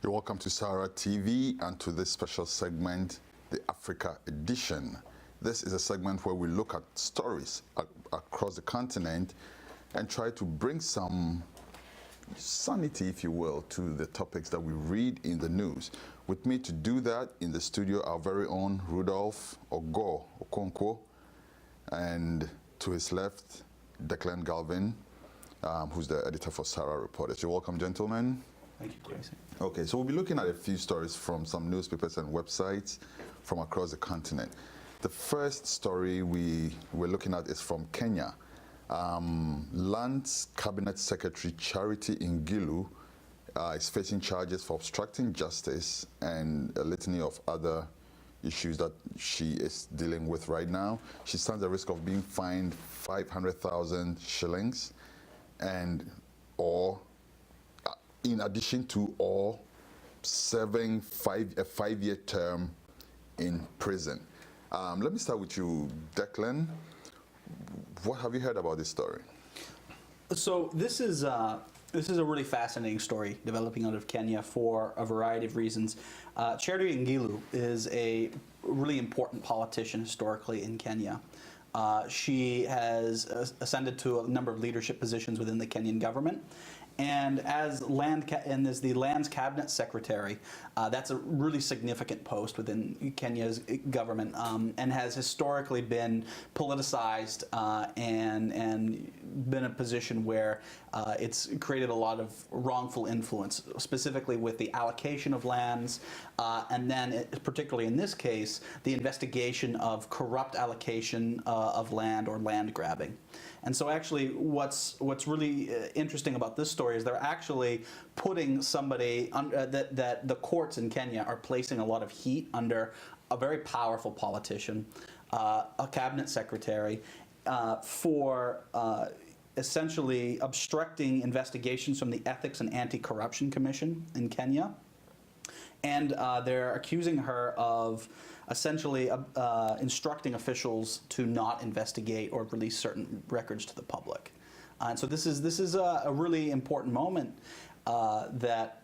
You're welcome to SaharaTV and to this special segment, the Africa edition. This is a segment where we look at stories across the continent and try to bring some sanity, if you will, to the topics that we read in the news. With me to do that in the studio, our very own Rudolf Okonwo, and to his left, Declan Galvin, who's the editor for Sahara Reporters. You're welcome, gentlemen. Thank you, Kwesi. Okay, so we'll be looking at a few stories from some newspapers and websites from across the continent. The first story we're looking at is from Kenya. Lands Cabinet Secretary Charity Ngilu is facing charges for obstructing justice and a litany of other issues that she is dealing with right now. She stands at risk of being fined 500,000 shillings or in addition to serving a five-year term in prison. Let me start with you, Declan. What have you heard about this story? So this is a really fascinating story developing out of Kenya for a variety of reasons. Charity Ngilu is a really important politician historically in Kenya. She has ascended to a number of leadership positions within the Kenyan government. And as the Lands Cabinet Secretary, that's a really significant post within Kenya's government, and has historically been politicized and been a position where it's created a lot of wrongful influence, specifically with the allocation of lands, and then particularly in this case, the investigation of corrupt allocation of land or land grabbing. And so actually what's really interesting about this story is they're actually putting somebody that the courts in Kenya are placing a lot of heat under a very powerful politician, a cabinet secretary, for essentially obstructing investigations from the Ethics and Anti-Corruption Commission in Kenya. And they're accusing her of essentially instructing officials to not investigate or release certain records to the public. And so this is a really important moment that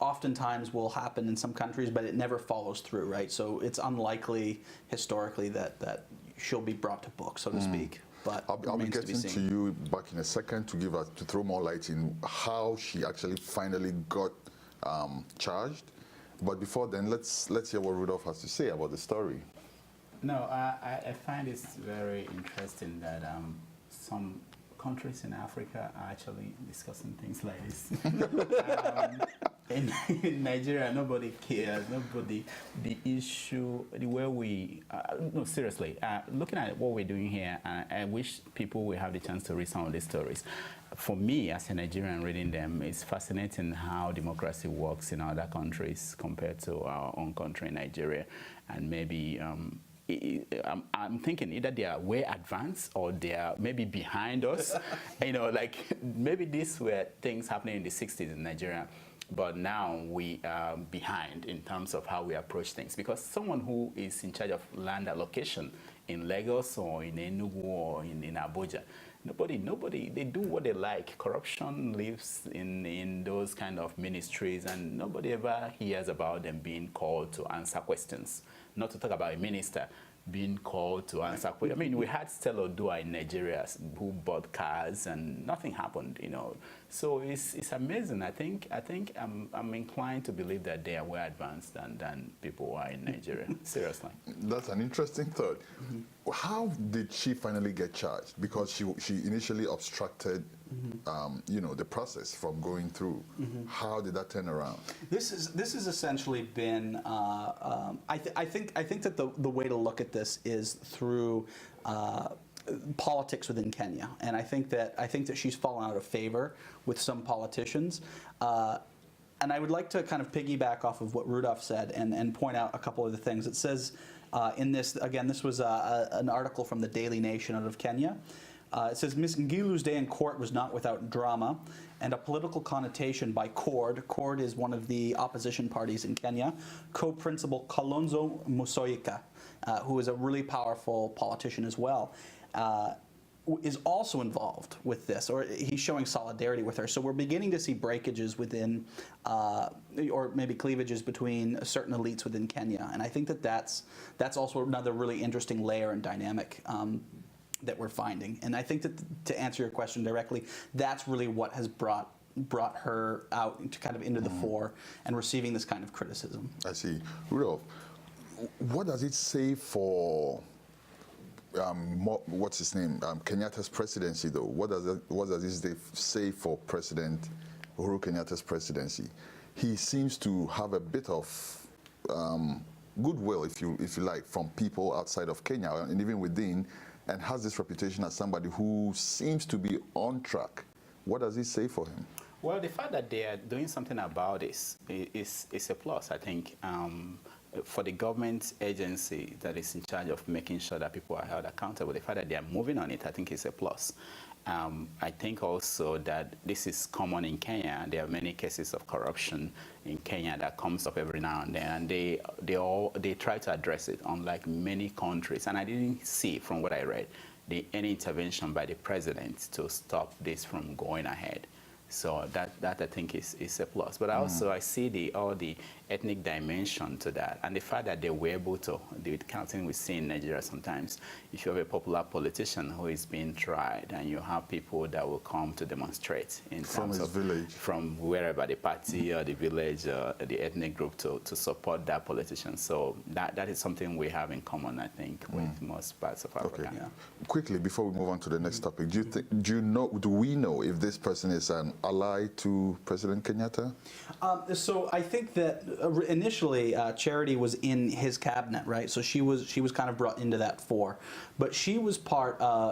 oftentimes will happen in some countries, but it never follows through, right? So it's unlikely historically that she'll be brought to book, so to speak. But I'll be getting to you back in a second to throw more light in how she actually finally got charged. But before then, let's hear what Rudolf has to say about the story. No, I find it very interesting that some countries in Africa are actually discussing things like this. In Nigeria, nobody cares. The issue, the way we, no, seriously, looking at what we're doing here, I wish people will have the chance to read some of these stories. For me, as a Nigerian reading them, it's fascinating how democracy works in other countries compared to our own country, Nigeria. And maybe I'm thinking either they are way advanced or they are maybe behind us. Like maybe these were things happening in the 60s in Nigeria. But now we are behind in terms of how we approach things, because someone who is in charge of land allocation in Lagos or in Enugu or in Abuja, nobody, they do what they like. Corruption lives in those kind of ministries, and nobody ever hears about them being called to answer questions. Not to talk about a minister being called to answer questions. I mean, we had Stella Odua in Nigeria who bought cars and nothing happened, So it's amazing. I think I'm inclined to believe that they are way advanced than people are in Nigeria. Seriously. That's an interesting thought. How did she finally get charged? Because she initially obstructed, the process from going through. How did that turn around? This has essentially been. I think that the way to look at this is through politics within Kenya, and I think that she's fallen out of favor with some politicians. And I would like to kind of piggyback off of what Rudolf said and point out a couple of the things. It says in this, again, this was an article from the Daily Nation out of Kenya. It says, Ms. Ngilu's day in court was not without drama and a political connotation by CORD. CORD is one of the opposition parties in Kenya. Co-principal Kalonzo Musyoka, who is a really powerful politician as well. is also involved with this, or he's showing solidarity with her. So we're beginning to see breakages within, or maybe cleavages between certain elites within Kenya. And I think that that's also another really interesting layer and dynamic that we're finding. And I think that, to answer your question directly, that's really what has brought her out to kind of into the fore and receiving this kind of criticism. I see. Rudolf, what does it say for what's his name? Kenyatta's presidency, though. What does it say for President Uhuru Kenyatta's presidency? He seems to have a bit of goodwill, if you like, from people outside of Kenya and even within, and has this reputation as somebody who seems to be on track. What does it say for him? Well, the fact that they are doing something about this is a plus, I think. For the government agency that is in charge of making sure that people are held accountable, the fact that they are moving on it, I think is a plus. I think also that this is common in Kenya. There are many cases of corruption in Kenya that comes up every now and then, and they try to address it, unlike many countries. And I didn't see, from what I read, any intervention by the president to stop this from going ahead. So that I think is a plus. But also I see all the ethnic dimension to that, and the fact that they were able to do the kind of thing we see in Nigeria sometimes. If you have a popular politician who is being tried, and you have people that will come to demonstrate from his village, from wherever, the party or the village or the ethnic group, to support that politician. So that is something we have in common, I think, with most parts of Africa. Okay. Yeah. Quickly, before we move on to the next topic, do we know if this person is an ally to President Kenyatta? So I think that initially Charity was in his cabinet, right? So she was kind of brought into that fore, but she was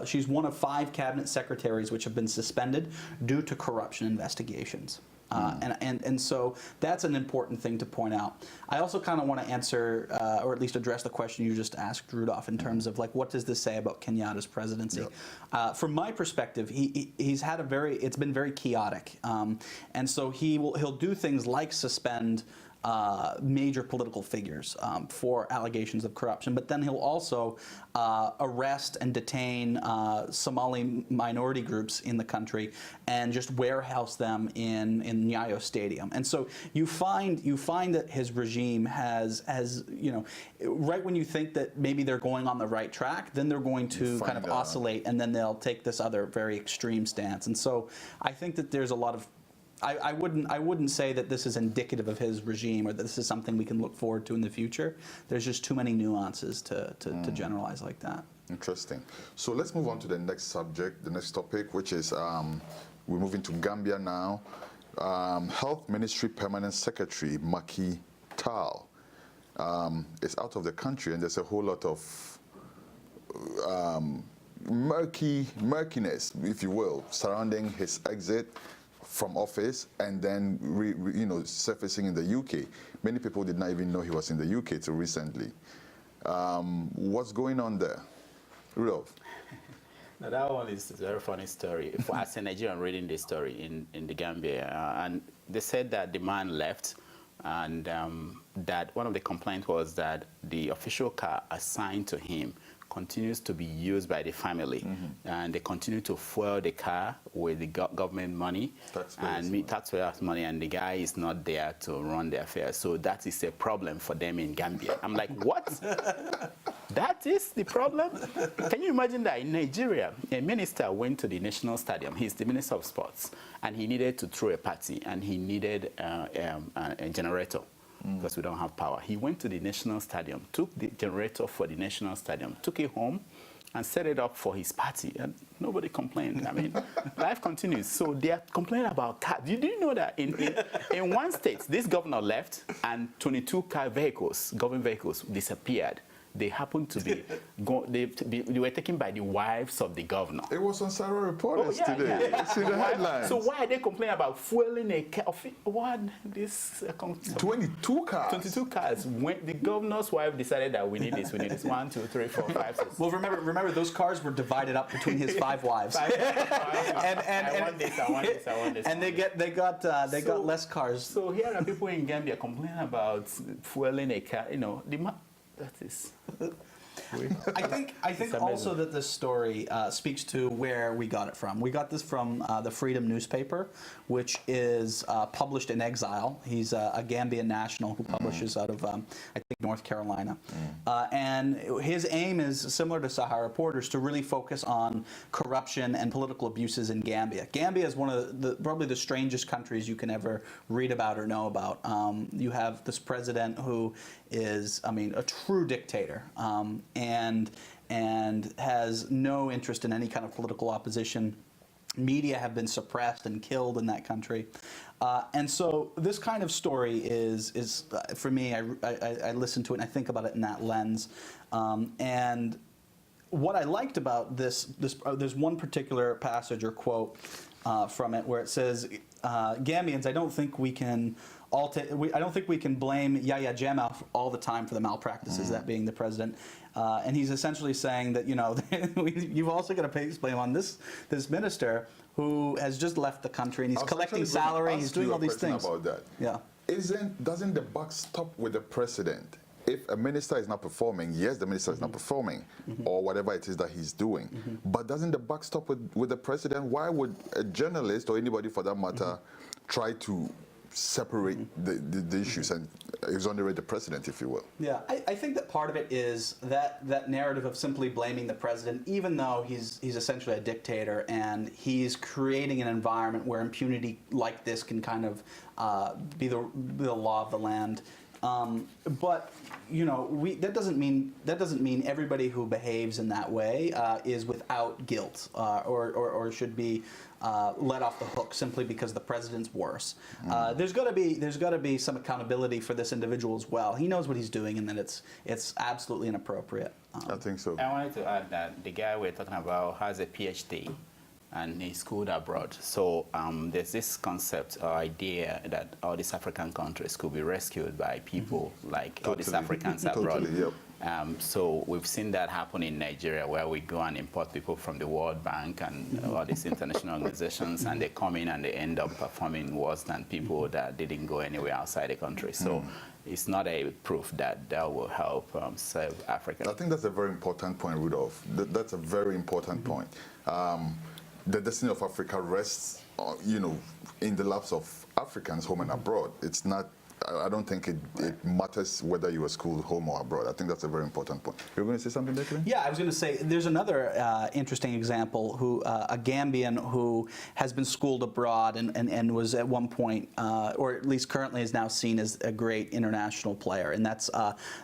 she's one of 5 cabinet secretaries which have been suspended due to corruption investigations. And so that's an important thing to point out. I also kind of want to answer, or at least address the question you just asked, Rudolf, in terms of like, what does this say about Kenyatta's presidency? Yep. From my perspective, he's had it's been very chaotic, and so he'll do things like suspend major political figures for allegations of corruption, but then he'll also arrest and detain Somali minority groups in the country and just warehouse them in Nyayo Stadium. And so you find that his regime has right when you think that maybe they're going on the right track, then they're going to kind of oscillate, and then they'll take this other very extreme stance. And so I think that there's a lot of I wouldn't say that this is indicative of his regime, or that this is something we can look forward to in the future. There's just too many nuances to generalize like that. Interesting. So let's move on to the next subject, the next topic, which is we're moving to Gambia now. Health Ministry Permanent Secretary Macky Tall is out of the country, and there's a whole lot of murkiness, if you will, surrounding his exit from office, and then surfacing in the UK. Many people did not even know he was in the UK till recently. What's going on there? Rudolf? Now, that one is a very funny story. As a Nigerian reading this story in the Gambia, and they said that the man left, and that one of the complaints was that the official car assigned to him continues to be used by the family, and they continue to fuel the car with the government money, taxpayers' money, and the guy is not there to run the affairs. So that is a problem for them in Gambia. I'm like, what? That is the problem? Can you imagine that in Nigeria, a minister went to the national stadium, he's the minister of sports, and he needed to throw a party, and he needed a generator, because we don't have power. He went to the national stadium, took the generator for the national stadium, took it home, and set it up for his party, and nobody complained. I mean, life continues. So they are complaining about cars. Do you know that in one state, this governor left, and 22 government vehicles disappeared? They happened to be, they were taken by the wives of the governor. It was on Sahara Reporters today. Yeah. It's in the headlines. So why are they complaining about fueling a car? What? This 22 cars. 22 cars. When the governor's wife decided that we need this. 1, 2, 3, 4, 5, 6. Well, remember those cars were divided up between his 5 wives. I want this. And they got less cars. So here are people in Gambia complaining about fueling a car. That is. I think also that this story speaks to where we got it from. We got this from the Freedom newspaper, which is published in exile. He's a Gambian national who publishes out of, I think, North Carolina. And his aim is similar to Sahara Reporters, to really focus on corruption and political abuses in Gambia. Gambia is one of probably the strangest countries you can ever read about or know about. You have this president who is, I mean, a true dictator, and has no interest in any kind of political opposition. Media have been suppressed and killed in that country. And so this kind of story is for me, I listen to it and I think about it in that lens. And what I liked about this there's one particular passage or quote from it where it says, Gambians, I don't think we can blame Yahya Jammeh all the time for the malpractices, that being the president. And he's essentially saying that, you know, you've also got to place blame on this minister who has just left the country and he's collecting salary, he's doing all these things. About that. Yeah. Doesn't the buck stop with the president? If a minister is not performing, yes, the minister is not performing, or whatever it is that he's doing. But doesn't the buck stop with the president? Why would a journalist or anybody for that matter try to separate the issues and exonerate the president, if you will? Yeah, I think that part of it is that narrative of simply blaming the president, even though he's essentially a dictator and he's creating an environment where impunity like this can kind of be the law of the land. But you know, that doesn't mean everybody who behaves in that way is without guilt or should be let off the hook simply because the president's worse. There's got to be some accountability for this individual as well. He knows what he's doing, and that it's absolutely inappropriate. I think so. I wanted to add that the guy we're talking about has a PhD. And he schooled abroad. So there's this concept or idea that all these African countries could be rescued by people like all these Africans abroad. Totally, yep. So we've seen that happen in Nigeria, where we go and import people from the World Bank and all these international organizations, and they come in and they end up performing worse than people that didn't go anywhere outside the country. So it's not a proof that will help save Africa. I think that's a very important point, Rudolf. That's a very important point. The destiny of Africa rests, you know, in the laps of Africans home and abroad. It's not. I don't think it matters whether you were schooled home or abroad. I think that's a very important point. You're going to say something, Declan? Yeah, I was going to say there's another interesting example who a Gambian who has been schooled abroad and was at one point, or at least currently is now seen as a great international player, and that's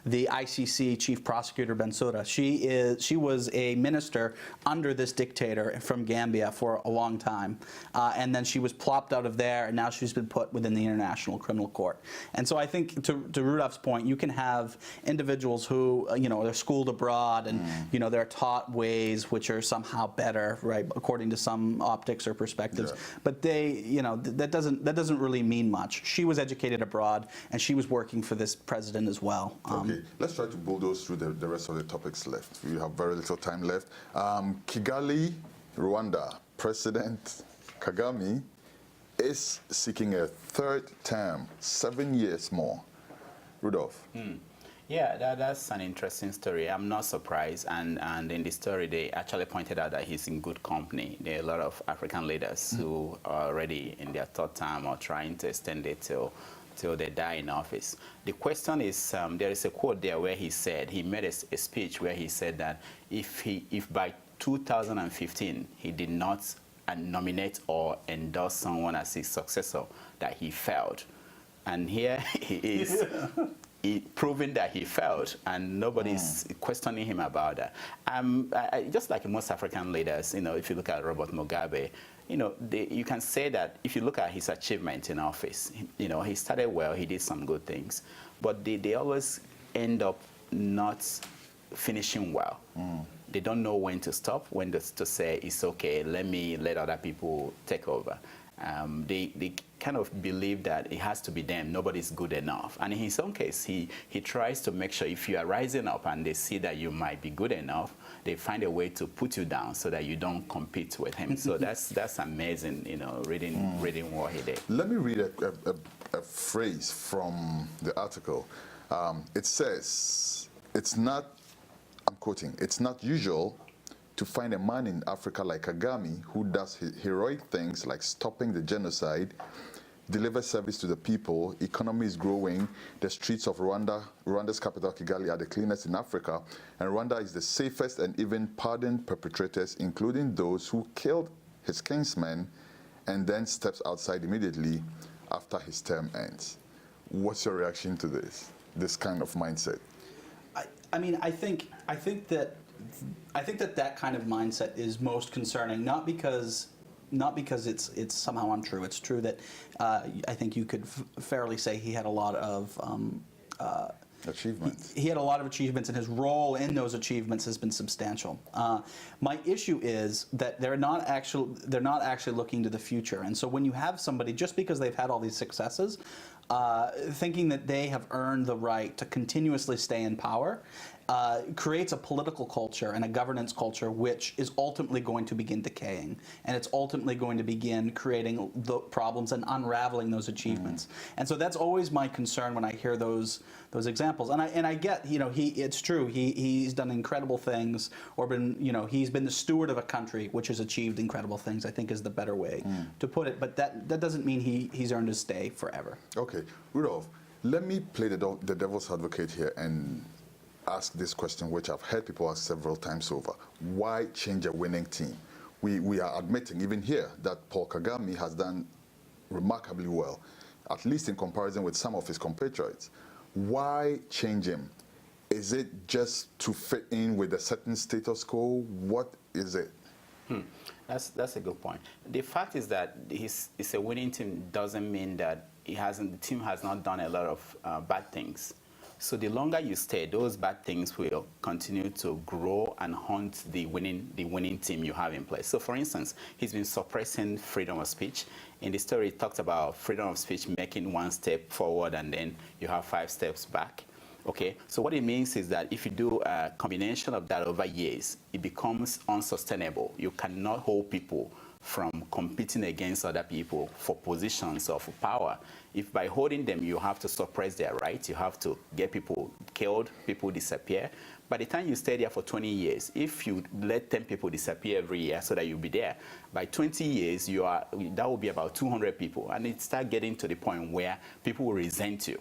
the ICC Chief Prosecutor Bensouda. She was a minister under this dictator from Gambia for a long time, and then she was plopped out of there, and now she's been put within the International Criminal Court. And so I think, to Rudolph's point, you can have individuals who, you know, they're schooled abroad and, you know, they're taught ways which are somehow better, right, according to some optics or perspectives. Yeah. But they, you know, that doesn't really mean much. She was educated abroad, and she was working for this president as well. Okay, let's try to bulldoze through the rest of the topics left. We have very little time left. Kigali, Rwanda, President Kagame is seeking a third term, 7 years more. Rudolf. Yeah, that's an interesting story. I'm not surprised. And in the story, they actually pointed out that he's in good company. There are a lot of African leaders who are already in their third term or trying to extend it till they die in office. The question is, there is a quote there where he said, he made a speech where he said that if by 2015 he did not nominate or endorse someone as his successor, that he failed. And here he is proving that he failed, and nobody's questioning him about that. Just like most African leaders, you know, if you look at Robert Mugabe, you know, you can say that if you look at his achievement in office, you know, he started well, he did some good things, but they always end up not finishing well. They don't know when to stop, when to say it's okay, let other people take over. They kind of believe that it has to be them, nobody's good enough. And in his own case, he tries to make sure if you are rising up and they see that you might be good enough, they find a way to put you down so that you don't compete with him. So that's amazing, you know, reading what he did. Let me read a phrase from the article. It says, it's not, I'm quoting, "It's not usual to find a man in Africa like Kagame who does heroic things like stopping the genocide, deliver service to the people, economy is growing, the streets of Rwanda's capital Kigali are the cleanest in Africa, and Rwanda is the safest and even pardoned perpetrators, including those who killed his kinsmen, and then steps outside immediately after his term ends." What's your reaction to this kind of mindset? I mean, I think that kind of mindset is most concerning, not because it's somehow untrue. It's true that I think you could fairly say he had a lot of Achievements. He had a lot of achievements, and his role in those achievements has been substantial. My issue is that they're not actually looking to the future. And so when you have somebody, just because they've had all these successes, thinking that they have earned the right to continuously stay in power, creates a political culture and a governance culture which is ultimately going to begin decaying, and it's ultimately going to begin creating the problems and unraveling those achievements. And so that's always my concern when I hear those examples. And I get, it's true, he's done incredible things, or he's been the steward of a country which has achieved incredible things, I think is the better way to put it. But that doesn't mean he's earned his stay forever. Okay, Rudolf, let me play the devil's advocate here and ask this question, which I've heard people ask several times over. Why change a winning team? We are admitting, even here, that Paul Kagame has done remarkably well, at least in comparison with some of his compatriots. Why change him? Is it just to fit in with a certain status quo? What is it? That's a good point. The fact is that it's a winning team doesn't mean that the team has not done a lot of bad things. So the longer you stay, those bad things will continue to grow and haunt the winning team you have in place. So for instance, he's been suppressing freedom of speech. In the story, it talks about freedom of speech making one step forward and then you have 5 steps back. Okay, so what it means is that if you do a combination of that over years, it becomes unsustainable. You cannot hold people from competing against other people for positions of power. If by holding them, you have to suppress their rights, you have to get people killed, people disappear. By the time you stay there for 20 years, if you let 10 people disappear every year so that you'll be there, by 20 years, that will be about 200 people. And it starts getting to the point where people will resent you.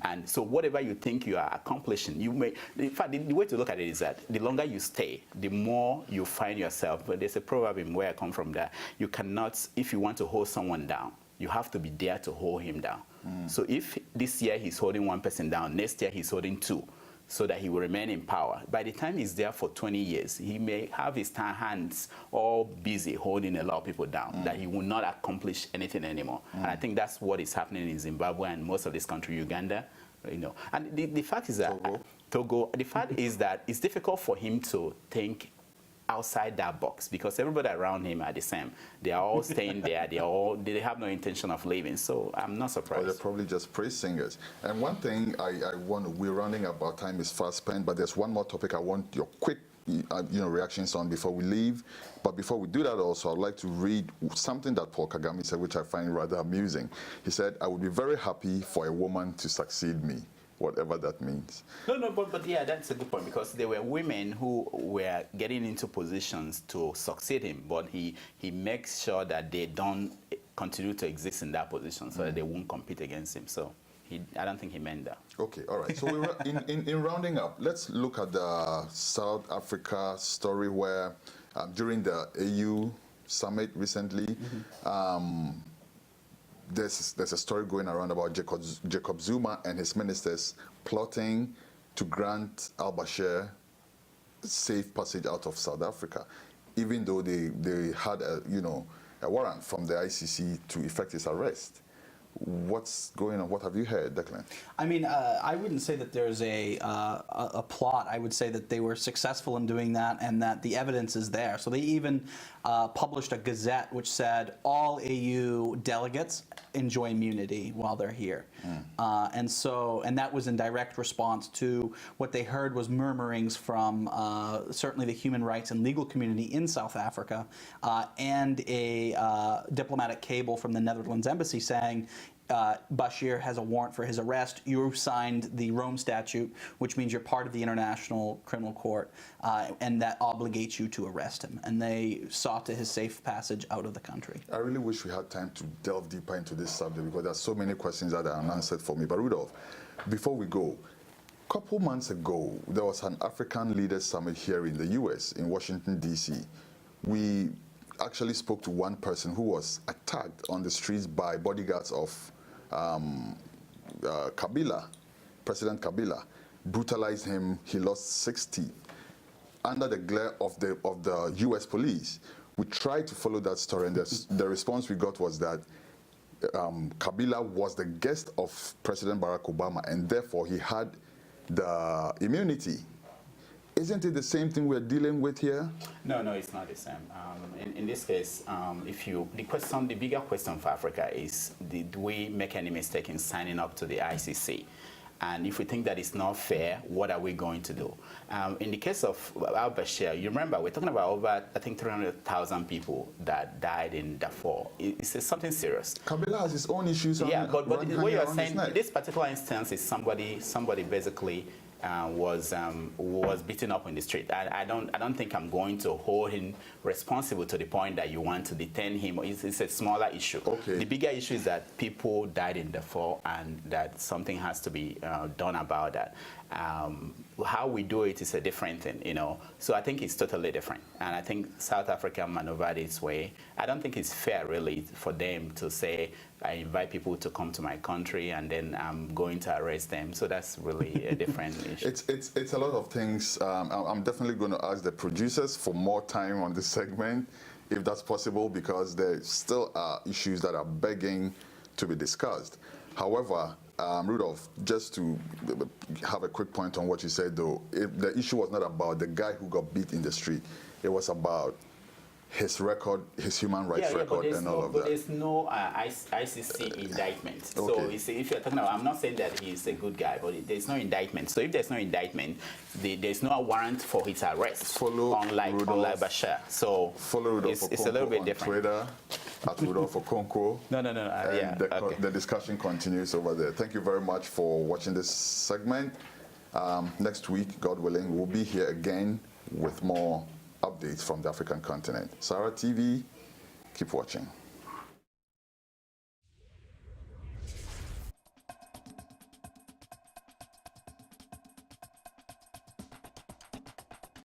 And so whatever you think you are accomplishing, in fact, the way to look at it is that the longer you stay, the more you find yourself. But there's a proverb in where I come from that you cannot, if you want to hold someone down, you have to be there to hold him down. So if this year he's holding one person down, next year he's holding 2, so that he will remain in power. By the time he's there for 20 years, he may have his hands all busy holding a lot of people down, that he will not accomplish anything anymore. And I think that's what is happening in Zimbabwe and most of this country, Uganda. And the fact is that Togo, the fact is that it's difficult for him to think outside that box because everybody around him are the same. They are all staying there. They have no intention of leaving. So I'm not surprised. Or they're probably just praise singers. And one thing we're running out of time, is fast spent, but there's one more topic I want your quick reactions on before we leave. But before we do that also, I'd like to read something that Paul Kagame said, which I find rather amusing. He said, "I would be very happy for a woman to succeed me," whatever that means. No, but yeah, that's a good point because there were women who were getting into positions to succeed him, but he makes sure that they don't continue to exist in that position so that they won't compete against him. So I don't think he meant that. Okay, all right. So in rounding up, let's look at the South Africa story where during the AU summit recently, there's a story going around about Jacob Zuma and his ministers plotting to grant al-Bashir safe passage out of South Africa, even though they had a warrant from the ICC to effect his arrest. What's going on? What have you heard, Declan? I mean, I wouldn't say that there's a plot. I would say that they were successful in doing that and that the evidence is there. So they even published a gazette which said all AU delegates enjoy immunity while they're here. And that was in direct response to what they heard was murmurings from certainly the human rights and legal community in South Africa and a diplomatic cable from the Netherlands embassy saying, Bashir has a warrant for his arrest. You signed the Rome Statute, which means you're part of the International Criminal Court, and that obligates you to arrest him. And they saw to his safe passage out of the country. I really wish we had time to delve deeper into this subject because there's so many questions that are unanswered for me. But Rudolf, before we go, a couple months ago, there was an African Leaders Summit here in the U.S., in Washington, D.C. We actually spoke to one person who was attacked on the streets by bodyguards of Kabila, President Kabila, brutalized him. He lost 60 under the glare of the U.S. police. We tried to follow that story, and the response we got was that Kabila was the guest of President Barack Obama, and therefore he had the immunity. Isn't it the same thing we're dealing with here? No, it's not the same. In this case, the bigger question for Africa is, did we make any mistake in signing up to the ICC? And if we think that it's not fair, what are we going to do? In the case of al-Bashir, you remember, we're talking about over, I think, 300,000 people that died in Darfur. It's something serious. Kabila has his own issues. Yeah, but what you are saying, this particular instance is somebody basically was beaten up in the street. I don't think I'm going to hold him responsible to the point that you want to detain him. It's a smaller issue. Okay. The bigger issue is that people died in Darfur and that something has to be done about that. How we do it is a different thing, you know. So I think it's totally different. And I think South Africa maneuvered its way. I don't think it's fair, really, for them to say, I invite people to come to my country and then I'm going to arrest them. So that's really a different issue. It's a lot of things. I'm definitely going to ask the producers for more time on this segment, if that's possible, because there still are issues that are begging to be discussed. However, Rudolf, just to have a quick point on what you said, though, the issue was not about the guy who got beat in the street. It was about his record, his human rights record, and all of that. But there's no ICC indictment. Okay. So you see, if you're talking about, I'm not saying that he's a good guy, but there's no indictment. So if there's no indictment, there's no warrant for his arrest. Unlike Bashir. So follow Rudolf it's a little bit different. Twitter at Rudolf Okonwo. No. The discussion continues over there. Thank you very much for watching this segment. Next week, God willing, we'll be here again with more updates from the African continent. SaharaTV, keep watching.